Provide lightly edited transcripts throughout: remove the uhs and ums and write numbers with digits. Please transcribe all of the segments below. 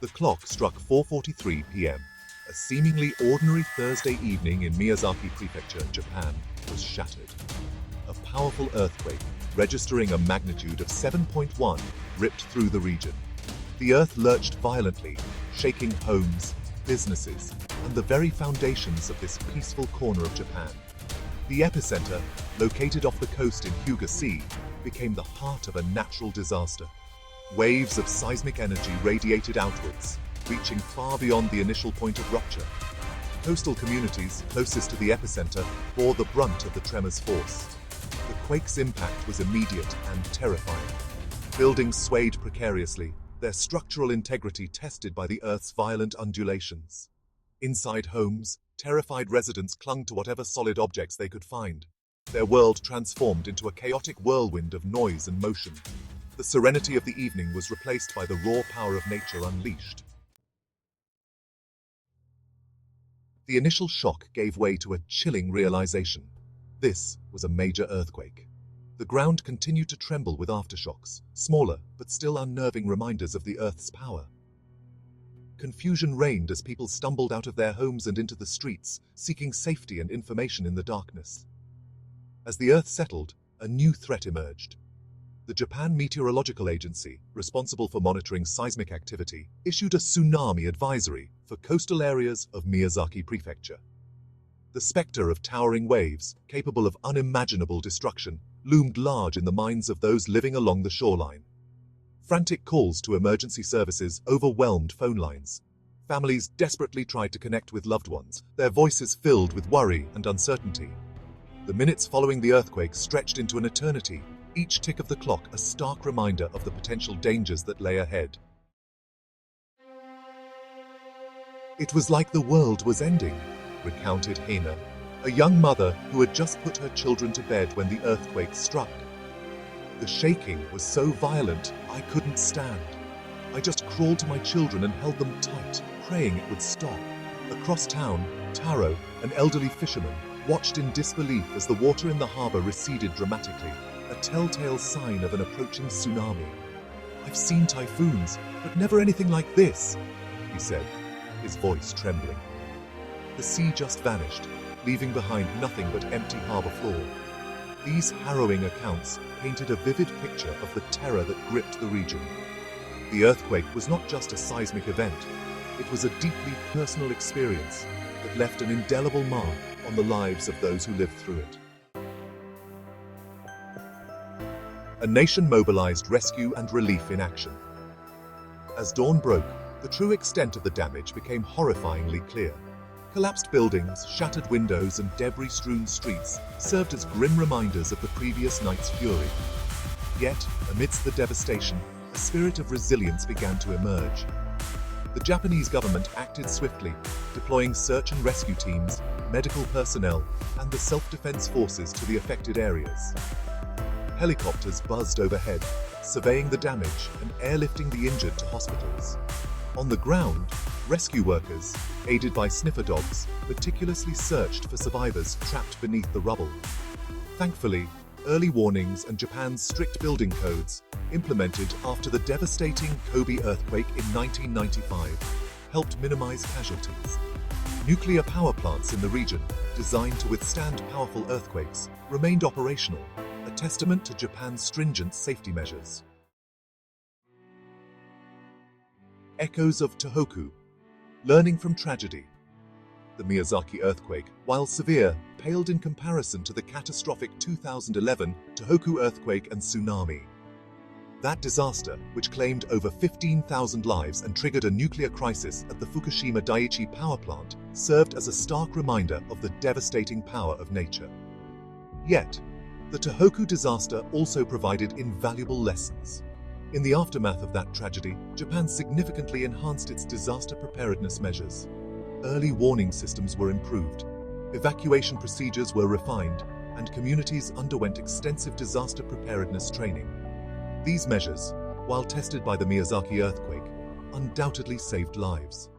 The clock struck 4:43 p.m. A seemingly ordinary Thursday evening in Miyazaki Prefecture, Japan, was shattered. A powerful earthquake, registering a magnitude of 7.1, ripped through the region. The earth lurched violently, shaking homes, businesses, and the very foundations of this peaceful corner of Japan. The epicenter, located off the coast in Hyuga Sea, became the heart of a natural disaster. Waves of seismic energy radiated outwards, reaching far beyond the initial point of rupture. Coastal communities closest to the epicenter bore the brunt of the tremor's force. The quake's impact was immediate and terrifying. Buildings swayed precariously, their structural integrity tested by the earth's violent undulations. Inside homes, terrified residents clung to whatever solid objects they could find. Their world transformed into a chaotic whirlwind of noise and motion. The serenity of the evening was replaced by the raw power of nature unleashed. The initial shock gave way to a chilling realization. This was a major earthquake. The ground continued to tremble with aftershocks, smaller but still unnerving reminders of the Earth's power. Confusion reigned as people stumbled out of their homes and into the streets, seeking safety and information in the darkness. As the Earth settled, a new threat emerged. The Japan Meteorological Agency, responsible for monitoring seismic activity, issued a tsunami advisory for coastal areas of Miyazaki Prefecture. The specter of towering waves, capable of unimaginable destruction, loomed large in the minds of those living along the shoreline. Frantic calls to emergency services overwhelmed phone lines. Families desperately tried to connect with loved ones, their voices filled with worry and uncertainty. The minutes following the earthquake stretched into an eternity, each tick of the clock a stark reminder of the potential dangers that lay ahead. It was like the world was ending, recounted Hina, a young mother who had just put her children to bed when the earthquake struck. The shaking was so violent, I couldn't stand. I just crawled to my children and held them tight, praying it would stop. Across town, Taro, an elderly fisherman, watched in disbelief as the water in the harbor receded dramatically, a telltale sign of an approaching tsunami. "I've seen typhoons, but never anything like this," he said, his voice trembling. The sea just vanished, leaving behind nothing but empty harbor floor. These harrowing accounts painted a vivid picture of the terror that gripped the region. The earthquake was not just a seismic event, it was a deeply personal experience that left an indelible mark on the lives of those who lived through it. A nation mobilized rescue and relief in action. As dawn broke, the true extent of the damage became horrifyingly clear. Collapsed buildings, shattered windows, and debris-strewn streets served as grim reminders of the previous night's fury. Yet, amidst the devastation, a spirit of resilience began to emerge. The Japanese government acted swiftly, deploying search and rescue teams, medical personnel, and the self-defense forces to the affected areas. Helicopters buzzed overhead, surveying the damage and airlifting the injured to hospitals. On the ground, rescue workers, aided by sniffer dogs, meticulously searched for survivors trapped beneath the rubble. Thankfully, early warnings and Japan's strict building codes, implemented after the devastating Kobe earthquake in 1995, helped minimize casualties. Nuclear power plants in the region, designed to withstand powerful earthquakes, remained operational, a testament to Japan's stringent safety measures. Echoes of Tōhoku. Learning from tragedy. The Miyazaki earthquake, while severe, paled in comparison to the catastrophic 2011 Tōhoku earthquake and tsunami. That disaster, which claimed over 15,000 lives and triggered a nuclear crisis at the Fukushima Daiichi power plant, served as a stark reminder of the devastating power of nature. Yet, the Tōhoku disaster also provided invaluable lessons. In the aftermath of that tragedy, Japan significantly enhanced its disaster preparedness measures. Early warning systems were improved, evacuation procedures were refined, and communities underwent extensive disaster preparedness training. These measures, while tested by the Miyazaki earthquake, undoubtedly saved lives.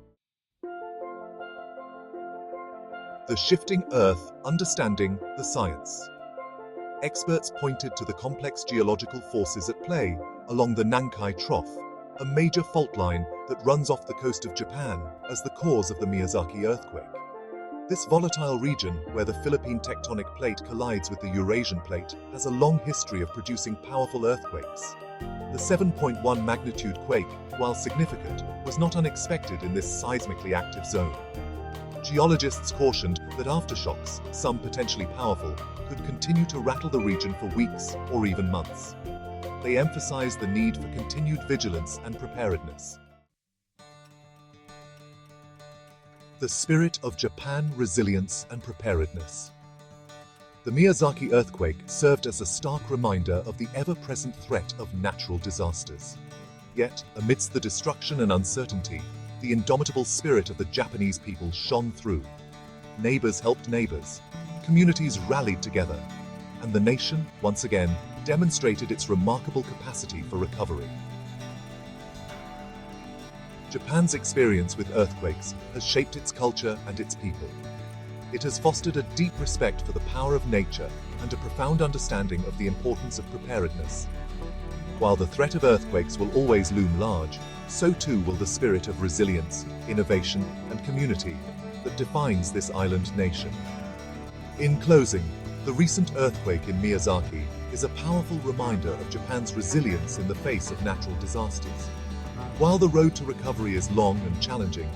The shifting Earth, understanding the science. Experts pointed to the complex geological forces at play along the Nankai Trough, a major fault line that runs off the coast of Japan as the cause of the Miyazaki earthquake. This volatile region, where the Philippine tectonic plate collides with the Eurasian plate, has a long history of producing powerful earthquakes. The 7.1 magnitude quake, while significant, was not unexpected in this seismically active zone. Geologists cautioned that aftershocks, some potentially powerful, could continue to rattle the region for weeks or even months. They emphasized the need for continued vigilance and preparedness. The spirit of Japan, resilience and preparedness. The Miyazaki earthquake served as a stark reminder of the ever-present threat of natural disasters. Yet, amidst the destruction and uncertainty, the indomitable spirit of the Japanese people shone through. Neighbors helped neighbors, communities rallied together, and the nation, once again, demonstrated its remarkable capacity for recovery. Japan's experience with earthquakes has shaped its culture and its people. It has fostered a deep respect for the power of nature and a profound understanding of the importance of preparedness. While the threat of earthquakes will always loom large, so too will the spirit of resilience, innovation, and community that defines this island nation. In closing, the recent earthquake in Miyazaki is a powerful reminder of Japan's resilience in the face of natural disasters. While the road to recovery is long and challenging,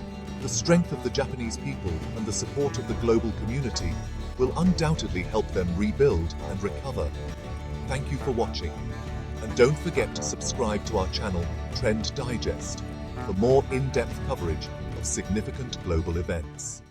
the strength of the Japanese people and the support of the global community will undoubtedly help them rebuild and recover. Thank you for watching, and don't forget to subscribe to our channel, Trend Digest, for more in-depth coverage of significant global events.